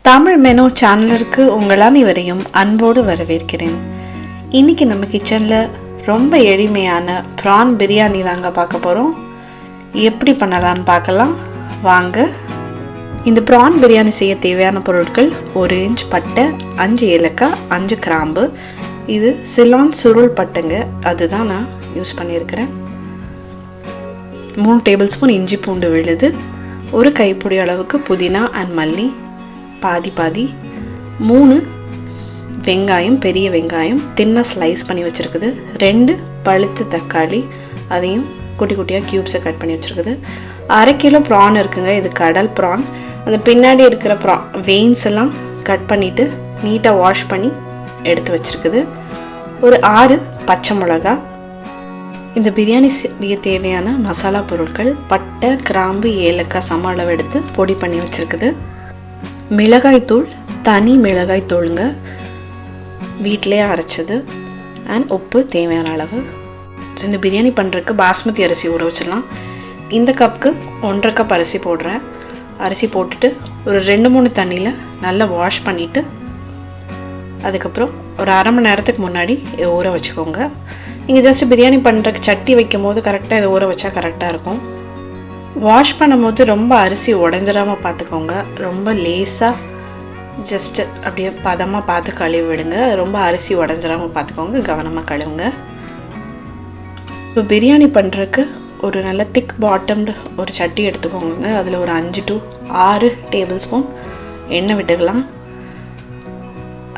Tamil menu சேனலுக்கு உங்கள் அனைவரையும் அன்போடு வரவேற்கிறேன். இன்றைக்கி நம்ம கிச்சனில் ரொம்ப எளிமையான ப்ரான் பிரியாணி தாங்க பார்க்க போகிறோம். எப்படி பண்ணலான்னு பார்க்கலாம் வாங்க. இந்த ப்ரான் பிரியாணி செய்ய தேவையான பொருட்கள் 1 இன்ச் பட்டை, 5 ஏலக்காய், 5 கிராம்பு. இது சிலான் சுருள் பட்டைங்க, அதுதான் நான் யூஸ் பண்ணியிருக்கிறேன். 3 டேபிள் ஸ்பூன் இஞ்சி பூண்டு விழுது, 1 கைப்பிடி அளவுக்கு புதினா அண்ட் மல்லி, பாதி 3 வெங்காயம், பெரிய வெங்காயம் தின்னா ஸ்லைஸ் பண்ணி வச்சுருக்குது, 2 பழுத்த தக்காளி, அதையும் குட்டி குட்டியாக க்யூப்ஸை கட் பண்ணி வச்சுருக்குது, 1/2 கிலோ ப்ரான் இருக்குங்க. இது கடல் ப்ரான். அந்த பின்னாடி இருக்கிற வெயின்ஸ் எல்லாம் கட் பண்ணிவிட்டு நீட்டாக வாஷ் பண்ணி எடுத்து வச்சுருக்குது. ஒரு 6 பச்சை மிளகா. இந்த பிரியாணி செய்ய தேவையான மசாலா பொருட்கள் பட்டை, கிராம்பு, ஏலக்காய் சம அளவு எடுத்து பொடி பண்ணி வச்சுருக்குது. மிளகாய்த்தூள், தனி மிளகாய்த்தூளுங்க, வீட்டிலே அரைச்சது, அண்ட் உப்பு தேவையான அளவு. இந்த பிரியாணி பண்ணுறதுக்கு பாஸ்மதி அரிசி ஊற வச்சிடலாம். இந்த கப்புக்கு 1.5 கப் அரிசி போடுறேன். அரிசி போட்டுட்டு ஒரு 2-3 தண்ணியில் நல்லா வாஷ் பண்ணிவிட்டு அதுக்கப்புறம் ஒரு 1/2 மணி நேரத்துக்கு முன்னாடி இதை ஊற வச்சுக்கோங்க. நீங்கள் ஜஸ்ட் பிரியாணி பண்ணுறதுக்கு சட்டி வைக்கும் போது கரெக்டாக இதை ஊற வச்சா கரெக்டாக இருக்கும். வாஷ் பண்ணும்போது ரொம்ப அரிசி உடஞ்சிடாமல் பார்த்துக்கோங்க. ரொம்ப லேஸாக ஜஸ்ட்டு அப்படியே பதமாக பார்த்து கழுவி விடுங்க. ரொம்ப அரிசி உடஞ்சிடாமல் பார்த்துக்கோங்க, கவனமாக கழுவுங்க. இப்போ பிரியாணி பண்ணுறதுக்கு ஒரு நல்ல திக் பாட்டம்டு ஒரு சட்டி எடுத்துக்கோங்க. அதில் ஒரு 5 to 6 டேபிள் ஸ்பூன் எண்ணெய் விட்டுக்கலாம்.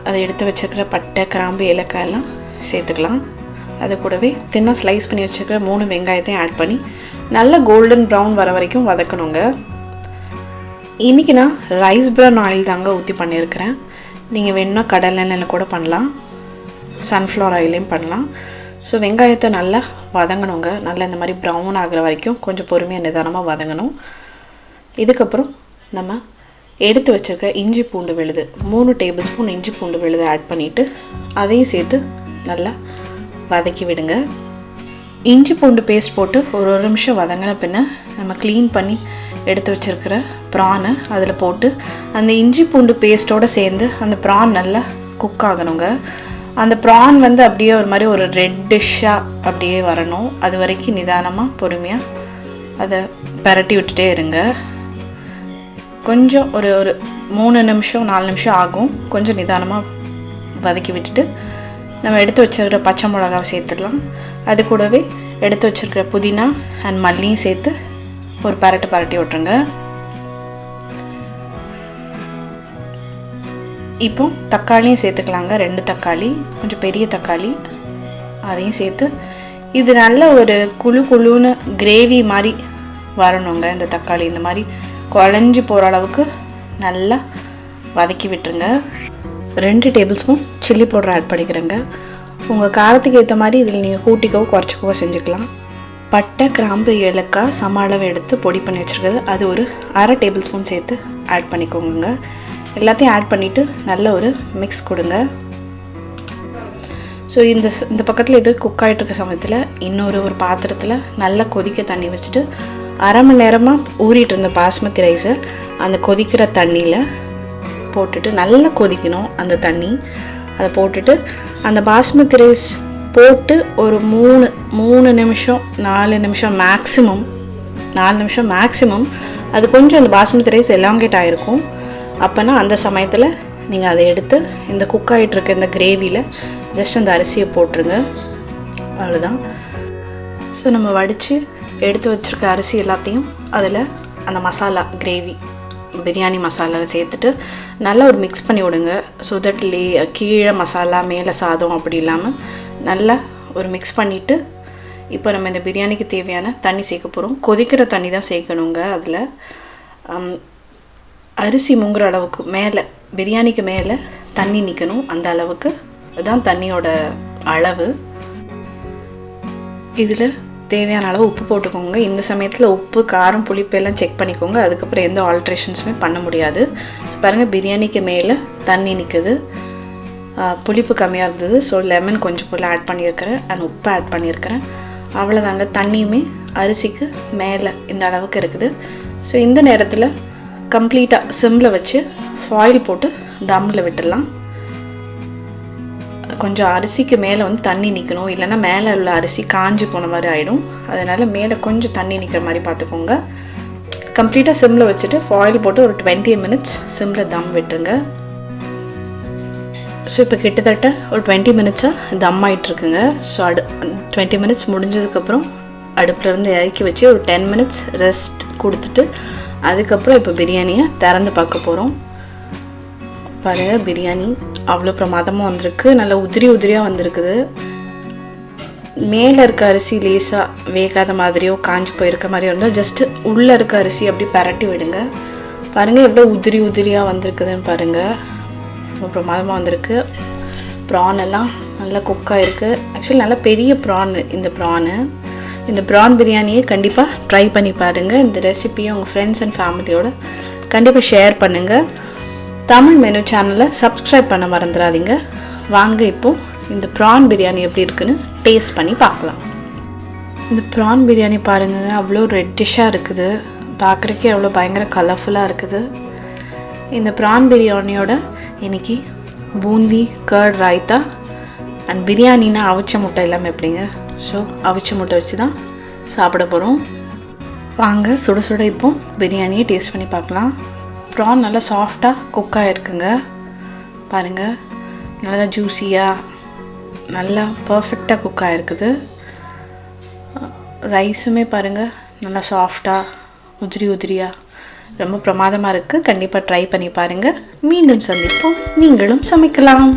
அதை எடுத்து வச்சுருக்கிற பட்டை, கிராம்பு, ஏலக்காய் எல்லாம் சேர்த்துக்கலாம். அது கூடவே தின்னா ஸ்லைஸ் பண்ணி வச்சுருக்கிற 3 வெங்காயத்தையும் ஆட் பண்ணி நல்லா கோல்டன் ப்ரௌன் வர வரைக்கும் வதக்கணுங்க. இன்றைக்கி நான் ரைஸ் ப்ரௌன் ஆயில் தாங்க ஊற்றி பண்ணியிருக்கிறேன். நீங்கள் வேணும்னா கடலெண்ணெயில் கூட பண்ணலாம், சன்ஃப்ளவர் ஆயிலையும் பண்ணலாம். ஸோ வெங்காயத்தை நல்லா வதங்கணுங்க. நல்லா இந்த மாதிரி ப்ரௌன் ஆகிற வரைக்கும் கொஞ்சம் பொறுமையாக நிதானமாக வதங்கணும். இதுக்கப்புறம் நம்ம எடுத்து வச்சுருக்க இஞ்சி பூண்டு விழுது 3 டேபிள் ஸ்பூன் இஞ்சி பூண்டு விழுது ஆட் பண்ணிவிட்டு அதையும் சேர்த்து நல்லா வதக்கி விடுங்க. இஞ்சி பூண்டு பேஸ்ட் போட்டு ஒரு நிமிஷம் வதங்கின பின்ன நம்ம க்ளீன் பண்ணி எடுத்து வச்சுருக்கிற ப்ரானை அதில் போட்டு அந்த இஞ்சி பூண்டு பேஸ்ட்டோடு சேர்ந்து அந்த ப்ரான் நல்லா குக் ஆகணுங்க. அந்த ப்ரான் அப்படியே ஒரு மாதிரி ஒரு ரெட்டிஷ்ஷாக அப்படியே வரணும். அது வரைக்கும் நிதானமாக பொறுமையாக அதை பரட்டி விட்டுட்டே இருங்க. கொஞ்சம் ஒரு 3 நிமிஷம் 4 நிமிஷம் ஆகும். கொஞ்சம் நிதானமாக வதக்கி விட்டுட்டு நம்ம எடுத்து வச்சுருக்கிற பச்சை மிளகாவை சேர்த்துடலாம். அது கூடவே எடுத்து வச்சுருக்கிற புதினா அண்ட் மல்லியும் சேர்த்து ஒரு பரட்டி விட்டுருங்க. இப்போ தக்காளியும் சேர்த்துக்கலாங்க. 2 தக்காளி, கொஞ்சம் பெரிய தக்காளி, அதையும் சேர்த்து இது நல்ல ஒரு குழுன்னு கிரேவி மாதிரி வரணுங்க. இந்த தக்காளி இந்த மாதிரி குழஞ்சி போகிற அளவுக்கு நல்லா வதக்கி விட்டுருங்க. 2 tablespoon chilli powder add பண்ணிக்கிறேங்க. உங்கள் காரத்துக்கு ஏற்ற மாதிரி இதில் நீங்கள் கூட்டிக்கவோ குறைச்சிக்கவோ செஞ்சுக்கலாம். பட்டை, கிராம்பு, ஏலக்காய் சம அளவு எடுத்து பொடி பண்ணி வச்சுருக்கிறது அது ஒரு 1/2 டேபிள் ஸ்பூன் சேர்த்து ஆட் பண்ணிக்கோங்க. எல்லாத்தையும் ஆட் பண்ணிவிட்டு நல்ல ஒரு மிக்ஸ் கொடுங்க. ஸோ இந்த பக்கத்தில் இது குக் ஆகிட்டுருக்க சமயத்தில் ஒரு பாத்திரத்தில் நல்லா கொதிக்க தண்ணி வச்சுட்டு 1/2 மணி நேரமாக ஊறிட்டு இருந்த பாஸ்மதி ரைஸை அந்த கொதிக்கிற தண்ணியில் போட்டுட்டு நல்லா கொதிக்கணும். அந்த தண்ணி அதை போட்டுட்டு அந்த பாஸ்மதி ரைஸ் போட்டு ஒரு 3 நிமிஷம் 4 நிமிஷம் மேக்ஸிமம் அது கொஞ்சம் அந்த பாஸ்மதி ரைஸ் எலாங்கேட் ஆகிருக்கும். அப்போனா அந்த சமயத்தில் நீங்கள் அதை எடுத்து இந்த குக் ஆகிட்டுருக்க இந்த கிரேவியில் ஜஸ்ட் அந்த அரிசியை போட்டுருங்க. அவ்வளோதான். ஸோ நம்ம வடித்து எடுத்து வச்சுருக்க அரிசி எல்லாத்தையும் அதில் அந்த மசாலா கிரேவி பிரியாணி மசாலாவை சேர்த்துட்டு நல்லா ஒரு மிக்ஸ் பண்ணி விடுங்க. ஸோ தட் கீழே மசாலா மேலே சாதம் அப்படி இல்லாமல் நல்லா ஒரு மிக்ஸ் பண்ணிவிட்டு இப்போ நம்ம இந்த பிரியாணிக்கு தேவையான தண்ணி சேர்க்க போகிறோம். கொதிக்கிற தண்ணி தான் சேர்க்கணுங்க. அதில் அரிசி முங்குற அளவுக்கு மேலே, பிரியாணிக்கு மேலே தண்ணி நிற்கணும். அந்த அளவுக்கு தான் தண்ணியோட அளவு. இதில் தேவையான அளவு உப்பு போட்டுக்கோங்க. இந்த சமயத்தில் உப்பு, காரம், புளிப்பு எல்லாம் செக் பண்ணிக்கோங்க. அதுக்கப்புறம் எந்த ஆல்ட்ரேஷன்ஸுமே பண்ண முடியாது. ஸோ பாருங்கள், பிரியாணிக்கு மேலே தண்ணி நிற்குது. புளிப்பு கம்மியாக இருந்தது, ஸோ லெமன் கொஞ்சம் போல் ஆட் பண்ணியிருக்கிறேன் அண்ட் உப்பு ஆட் பண்ணியிருக்கிறேன். அவ்வளோதாங்க. தண்ணியுமே அரிசிக்கு மேலே இந்த அளவுக்கு இருக்குது. ஸோ இந்த நேரத்தில் கம்ப்ளீட்டாக சிம்மில் வச்சு ஃபாயில் போட்டு தம்மில் விட்டுடலாம். கொஞ்சம் அரிசிக்கு மேலே வந்து தண்ணி நிற்கணும், இல்லைன்னா மேலே உள்ள அரிசி காஞ்சி போன மாதிரி ஆகிடும். அதனால் மேலே கொஞ்சம் தண்ணி நிற்கிற மாதிரி பார்த்துக்கோங்க. கம்ப்ளீட்டாக சிம்மில் வச்சுட்டு ஃபாயில் போட்டு ஒரு 20 மினிட்ஸ் சிம்மில் தம் விட்டுருங்க. ஸோ இப்போ கிட்டத்தட்ட ஒரு 20 மினிட்ஸாக தம் ஆகிட்டுருக்குங்க. ஸோ 20 மினிட்ஸ் முடிஞ்சதுக்கப்புறம் அடுப்புலேருந்து இறக்கி வச்சு ஒரு 10 மினிட்ஸ் ரெஸ்ட் கொடுத்துட்டு அதுக்கப்புறம் இப்போ பிரியாணியை திறந்து பார்க்க போகிறோம். பாருங்கள், பிரியாணி அவ்வளோ பிரமாதமாக வந்திருக்கு. நல்லா உதிரியாக வந்திருக்குது. மேலே இருக்க அரிசி லேசாக வேகாத மாதிரியோ காஞ்சி போயிருக்க மாதிரியோ இருந்தால் ஜஸ்ட்டு உள்ளே இருக்க அரிசி அப்படி பரட்டி விடுங்க. பாருங்கள் எவ்வளோ உதிரியாக வந்திருக்குதுன்னு பாருங்கள். ரொம்ப பிரமாதமாக வந்திருக்கு. ப்ரான் எல்லாம் நல்லா குக்காக இருக்குது. ஆக்சுவலி நல்லா பெரிய ப்ரான் இந்த ப்ரான் பிரியாணியை கண்டிப்பாக ட்ரை பண்ணி பாருங்கள். இந்த ரெசிபியை உங்கள் ஃப்ரெண்ட்ஸ் அண்ட் ஃபேமிலியோடு கண்டிப்பாக ஷேர் பண்ணுங்கள். தமிழ் மெனு சேனலை சப்ஸ்கிரைப் பண்ண மறந்துடாதீங்க. வாங்க இப்போது இந்த ப்ரான் பிரியாணி எப்படி இருக்குன்னு டேஸ்ட் பண்ணி பார்க்கலாம். இந்த ப்ரான் பிரியாணி பாருங்கள், அவ்வளோ ரெட்டிஷாக இருக்குது. பார்க்குறக்கே அவ்வளோ பயங்கர கலர்ஃபுல்லாக இருக்குது. இந்த ப்ரான் பிரியாணியோட இன்றைக்கி பூந்தி, கர்ட், ராய்த்தா அண்ட் பிரியாணின்னா அவிச்ச முட்டை இல்லாமல் எப்படிங்க? ஸோ அவிச்ச முட்டை வச்சு தான் சாப்பிட போகிறோம். வாங்க சுட சுட இப்போ பிரியாணியை டேஸ்ட் பண்ணி பார்க்கலாம். ப்ரான் நல்லா சாஃப்டாக குக்காக இருக்குங்க. பாருங்கள், நல்லா ஜூஸியாக நல்லா பர்ஃபெக்டாக குக்காக இருக்குது. ரைஸுமே பாருங்கள் நல்லா சாஃப்டாக உதிரியாக ரொம்ப பிரமாதமாக இருக்குது. கண்டிப்பாக ட்ரை பண்ணி பாருங்கள். மீண்டும் சந்திப்போம். நீங்களும் சமைக்கலாம்.